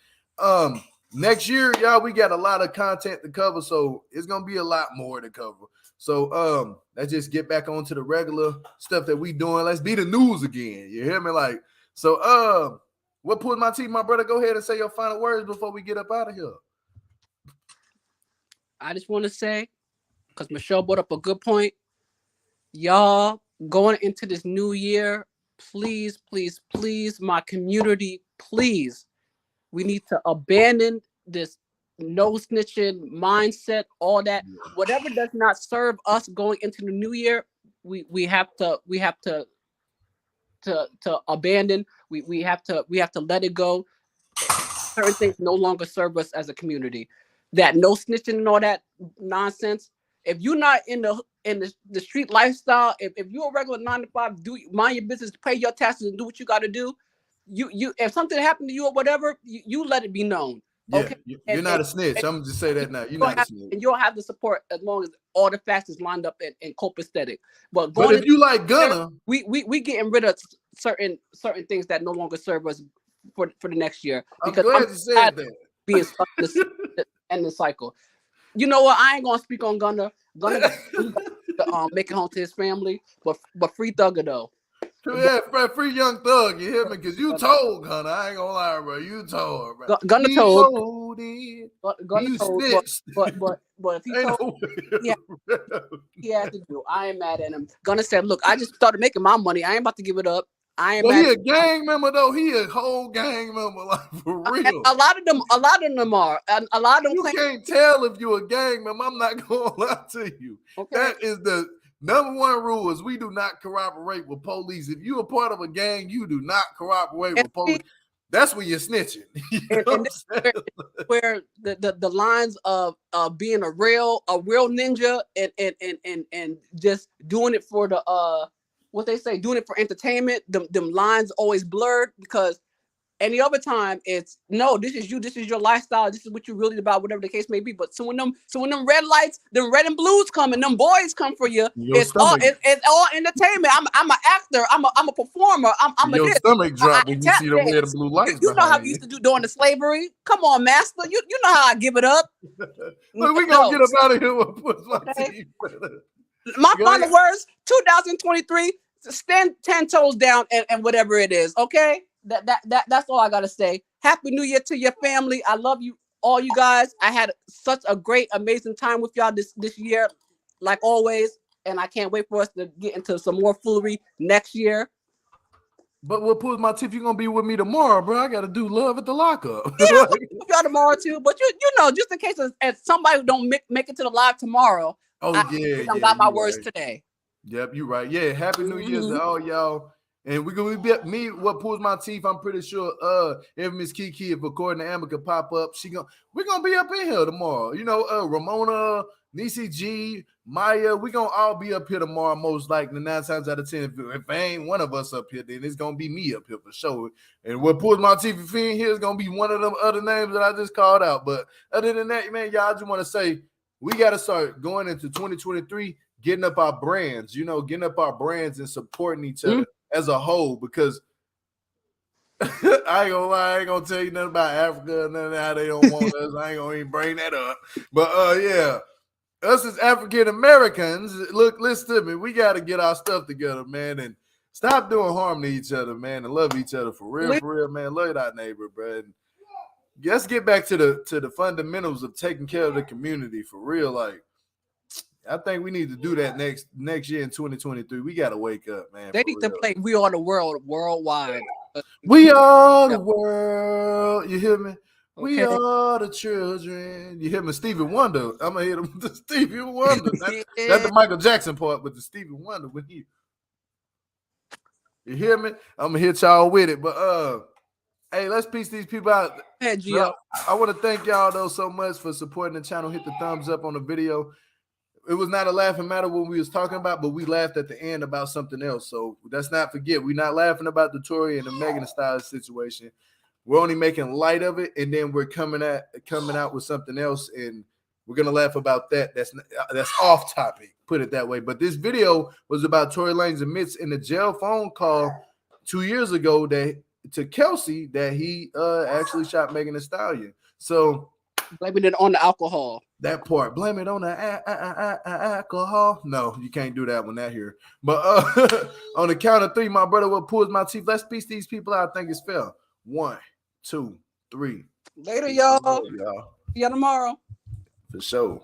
Next year, y'all, we got a lot of content to cover, so it's gonna be a lot more to cover. So let's just get back onto the regular stuff that we doing. Let's be the news again. You hear me? Like, so what Pulls My Teeth, my brother? Go ahead and say your final words before we get up out of here. I just want to say, because Michelle brought up a good point, y'all going into this new year, please, please, please, my community, please, we need to abandon this no snitching mindset, all that. Whatever does not serve us going into the new year, we have to abandon. We have to let it go. Certain things no longer serve us as a community. That no snitching and all that nonsense. If you're not in the street lifestyle, if you're a regular 9 to 5, mind your business, pay your taxes, and do what you got to do. You if something happened to you or whatever, you let it be known. Okay, you're not a snitch. I'm gonna just say that now. You're not a snitch, and you'll have the support as long as all the facts is lined up and copacetic. But if you like Gunna, we getting rid of certain things that no longer serve us for the next year. Because I'm glad you said that. Being stuck in the cycle. You know what? I ain't gonna speak on Gunna. Gunna make it home to his family, but free Thugger though. Yeah, free Young Thug, you hear me? Because you told Gunna, I ain't gonna lie, bro. You told, bro. Gunna told. Gunna told, but if he told, he had to do. I ain't mad at him. Gunna said, "Look, I just started making my money. I ain't about to give it up. I ain't." But he a gang member though. He a whole gang member, like for real. A lot of them are. A lot of them. You can't tell if you a gang member. I'm not gonna lie to you. Okay. That is the number one rule: is we do not cooperate with police. If you are part of a gang, you do not cooperate with police. That's when you're snitching. Where the lines of being a real ninja and just doing it for the what they say, doing it for entertainment, them lines always blurred, because any other time it's no, this is your lifestyle, this is what you're really about, whatever the case may be. But so when them red lights, them red and blues come and them boys come for you, it's all entertainment. I'm an actor, I'm a performer, I'm your stomach drop when you see the red and blue lights. You know how we used to do during the slavery. Come on, master, you know how I give it up. Look, we gonna get up out of here with Push My Teeth. My final words, 2023, stand 10 toes down and whatever it is, okay? That's all I gotta say. Happy New Year to your family. I love you, all you guys. I had such a great, amazing time with y'all this year, like always, and I can't wait for us to get into some more foolery next year. But what Push My Teeth, you're gonna be with me tomorrow, bro. I gotta do love at the lockup. Yeah, I'll be with y'all tomorrow too. But you know, just in case as somebody don't make it to the live tomorrow. I got my words today. Yep, you're right. Yeah, happy New Year's to all y'all. And we're gonna be me. What Pulls My Teeth? I'm pretty sure. If Miss Kiki, if according to Amber, could pop up, we're gonna be up in here tomorrow. You know, Ramona, Nisi G, Maya, we're gonna all be up here tomorrow. Most likely, 9 times out of 10. If ain't one of us up here, then it's gonna be me up here for sure. And what Pulls My Teeth, if he ain't here, is gonna be one of them other names that I just called out. But other than that, man, y'all, I just want to say we gotta start going into 2023. Getting up our brands, getting up our brands and supporting each other. as a whole, because I ain't gonna lie, I ain't gonna tell you nothing about Africa and none of how they don't want us. I ain't gonna even bring that up. But yeah, us as African Americans, look, listen to me. We got to get our stuff together, man, and stop doing harm to each other, man, and love each other for real, man. Love our neighbor, bro. And let's get back to the fundamentals of taking care of the community for real. Like, I think we need to do that next year in 2023. We got to wake up, man. They need to play "We Are the World" worldwide. We are the world. You hear me? We Okay. are the children. You hear me? Stevie Wonder. I'm gonna hit him with the Stevie Wonder. That's the Michael Jackson part, with the Stevie Wonder with you. You hear me? I'm gonna hit y'all with it. But hey, let's piece these people out. Hey, Gio. I want to thank y'all though so much for supporting the channel. Hit the thumbs up on the video. It was not a laughing matter what we was talking about, but we laughed at the end about something else. So let's not forget, we're not laughing about the Tory and the Megan Thee Stallion situation. We're only making light of it, and then we're coming out with something else, and we're gonna laugh about that. That's off topic, put it that way. But this video was about Tory Lanez admits in the jail phone call 2 years ago to Kelsey that he actually shot Megan Thee Stallion. So blaming it on the alcohol. That part, blame it on the alcohol. No, you can't do that one out here. But on the count of three, my brother will pull my teeth. Let's piece these people out. I think it's fair. 1, 2, 3. Later, y'all. Y'all. See you tomorrow. For sure.